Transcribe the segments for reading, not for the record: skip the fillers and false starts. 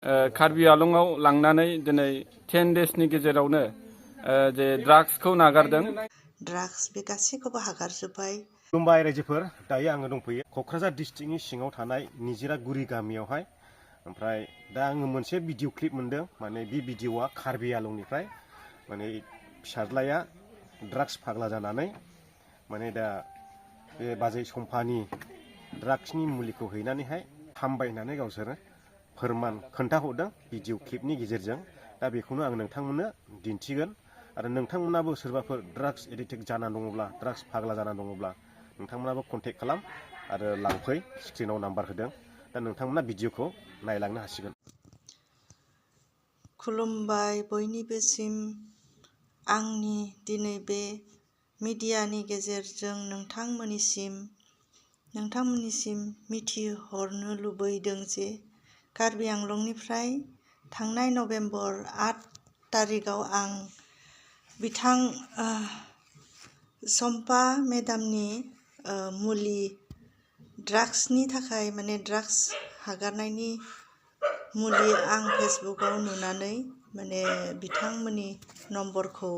कार्बि आलंआव लांनानै दिनै 10 डेसनि गेजेरावनो जे ड्राग्सखौ नागारदों। ड्राग्स बे गासैखौबो हगारजोब्बाय। खुलुमबाय रायजोफोर, दायो आङो दंफैयो क'क्राझार डिस्ट्रिक्टनि सिङाव थानाय निजिरागुरि गामियावहाय। ओमफ्राय दा आङो मोनसे भिडिअ क्लिप मोनदों, माने बे भिडिअआ कार्बि आलंनिफ्राय, माने फिसाज्लाया ड्राग्स फाग्ला जानानै माने दा बे बाजै सम्फानि ड्राग्सनि मुलिखौ हैनानैहाय हामबाय होननानै गावसोरो फोरमान खोन्थाहरदों भिडिअ क्लिपनि गेजेरजों। दा बेखौनो आं नोंथांमोननो दिन्थिगोन। आरो नोंथांमोनाबो सोरबाफोर ड्राग्स एडिक्टेड जाना दङब्ला, ड्राग्स फाग्ला जाना दङब्ला नोंथांमोनाबो कन्टेक्ट खालाम आरो लांफै। स्क्रिनाव नाम्बार होदों, दा नोंथांमोना भिडिअखौ नायलांनो हासिगोन। खुलुमबाय बयनिबोसिम। आंनि दिनै बे मिडियानि गेजेरजों नोंथांमोननिसिम मिथिहरनो लुबैदों जे कार्बि आंलंनिफ्राय थांनाय नभेम्बर 8 तारिखआव आं बिथां सम्पा मेडामनि मुलि ड्राग्सनि थाखाय, माने ड्राग्स हगारनायनि मुलि आं फेसबुकआव नुनानै माने बिथांमोननि नम्बरखौ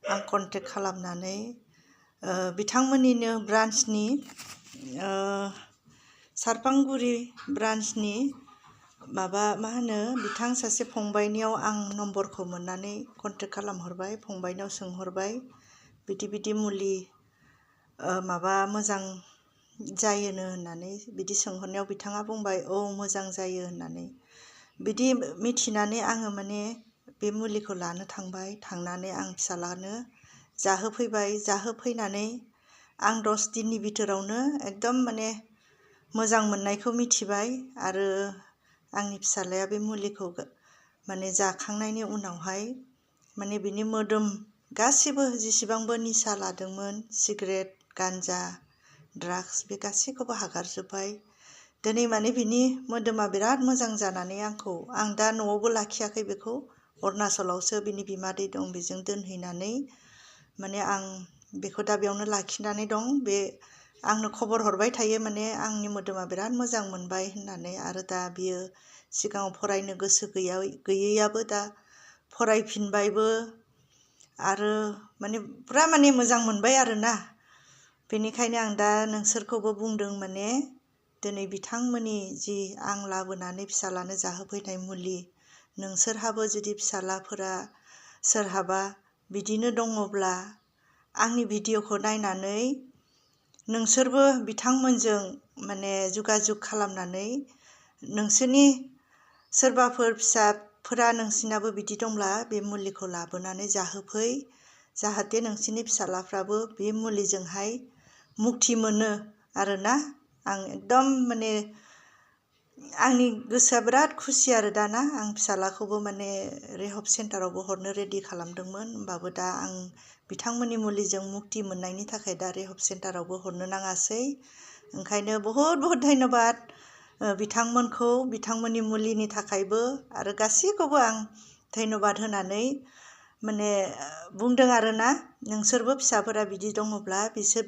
आं कन्टेक्ट खालामनानै बिथांमोननिनो ब्रान्चनि सारफांगुरि ब्रान्चनि बिथां सासे फंबायनियाव आं नम्बरखौ मोननानै कन्टेक्ट खालामहरबाय। फंबायनाव सोंहरबाय बिदि मुलि मोजां जायोनो होननानै बिदि सोंहरनायाव बिथाङा बुंबाय औ मोजां जायो होननानै। बिदि मिथिनानै आङो माने बे मुलिखौ लानो थांबाय। थांनानै आं फिसालानो जाहोफैबाय। जाहोफैनानै आं 10 दिननि भितरावनो एकदम माने मोजां मोननायखौ मिथिबाय। आरो आंनि फिसालाया बे मुलिखौ माने जाखांनायनि उनावहाय माने बिनि मोदोम गासिबो जेसेबांबो निसा लादोंमोन, सिगारेट, गान्जा, ड्राग्स, बे गासैखौबो हगारजोब्बाय। दिनै माने बिनि मोदोमा बिराद मोजां जानानै आं दा न'आवबो लाखियाखै बेखौ, अरुणाचलावसो बिनि बिमादै दं, बेजों दोनहैनानै माने आं बेखौ दा बेयावनो लाखिनानै दं। बे आंनो खबर हरबाय थायो, माने आंनि मोदोमा बिराद मोजां मोनबाय होननानै। आरो दा बियो सिगाङाव फरायनो गोसो गैयैयाबो दा फरायफिनबायबो। आरो माने पुरा माने मोजां मोनबाय आरोना। बेनिखायनो आं दा नोंसोरखौबो बुंदों, माने दिनै बिथांमोननि जि आं लाबोनानै फिसालानो जाहोफैनाय मुलि, नोंसोरहाबो जुदि फिसालाफोरा सोरहाबा बिदिनो दङब्ला आंनि भिडिअखौ नायनानै नोंसोरबो बिथांमोनजों माने जगाजग खालामनानै नोंसोरनि सोरबाफोर फिसाफोरा नोंसिनाबो बिदि दंब्ला बे मुलिखौ लाबोनानै जाहोफै, जाहाथे नोंसोरनि फिसालाफ्राबो बे मुलिजोंहाय मुक्ति मोनो आरोना। आं एकदम माने आंनि गोसोआ बिराद खुसि आरो दाना। आं फिसालाखौबो माने रिहब सेन्टारावबो हरनो रेडि खालामदोंमोन, होमबाबो दा आं बिथांमोननि मुलिजों मुक्ति मोननायनि थाखाय दा रिहब सेन्टारावबो हरनो नाङासै। ओंखायनो बहुद धन्यबाद बिथांमोनखौ, बिथांमोननि मुलिनि थाखायबो। आरो गासैखौबो आं धन्यबाद होनानै माने बुंदों आरोना, नोंसोरबो फिसाफोरा बिदि दङब्ला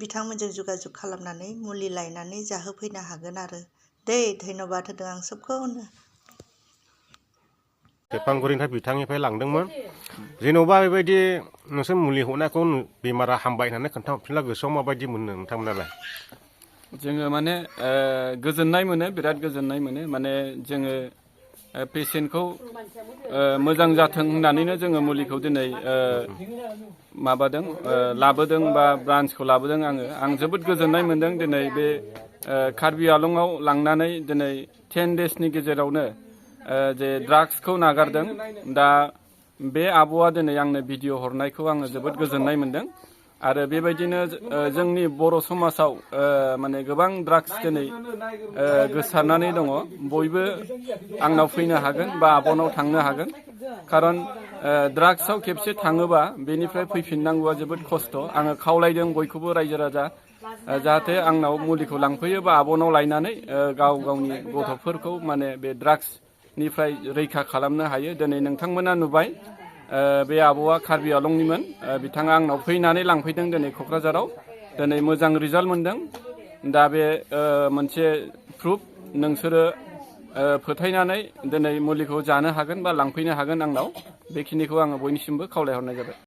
बिथांमोनजों जगाजग खालामनानै मुलि लायनानै जाहोफैनो हागोन आरो दै। धन्यबाद होदों आं सबखौनो। सेरफांगुरिनिफ्राय बिथांनिफ्राय लांदोंमोन। जेन'बा बेबायदि नोंसोर मुलि हरनायखौ बेमारा हामबाय होननानै खोन्थाहरफिनब्ला गोसोआव माबायदि मोनो नोंथांमोनालाय? जोङो माने गोजोननाय मोनो, बिराद गोजोननाय मोनो। माने जोङो पेसेन्टखौ मोजां जाथों होननानैनो जोङो मुलिखौ दिनै लाबोदों बा ब्रान्चखौ लाबोदों। आं जोबोद गोजोननाय मोनदों। दिनै बे कार्बि आलंआव लांनानै दिनै 10 डेसनि गेजेरावनो जे ड्राग्सखौ नागारदों। दा बे आब'आ दिनै आंनो भिडिअ हरनायखौ आङो जोबोद गोजोननाय मोनदों। आरो बेबायदिनो जोंनि बर' समाजाव माने गोबां ड्राग्स दिनै गोसारनानै दङ। बयबो आंनाव फैनो हागोन बा आब'नाव थांनो हागोन। खारन ड्राग्सआव खेबसे थाङोबा बेनिफ्राय फैफिननांगौआ जोबोद खस्थ'। आङो खावलायदों बयखौबो रायजो राजा जाहाथे आंनाव मुलिखौ लांफैयो बा आब'नाव लायनानै गावनि गथ'फोरखौ माने बे ड्राग्सनिफ्राय रैखा खालामनो हायो। दिनै नोंथांमोना नुबाय बे आब'आ कार्बि आलंनिमोन। बिथाङा आंनाव फैनानै लांफैदों दिनै क'क्राझाराव। दिनै मोजां रिजाल्ट मोनदों। दा बे मोनसे प्रुफ। नोंसोरो फोथायनानै दिनै मुलिखौ जानो हागोन बा लांफैनो हागोन आंनाव बेखिनिखौ आङो बयनिसिमबो खावलायहरनाय जाबाय।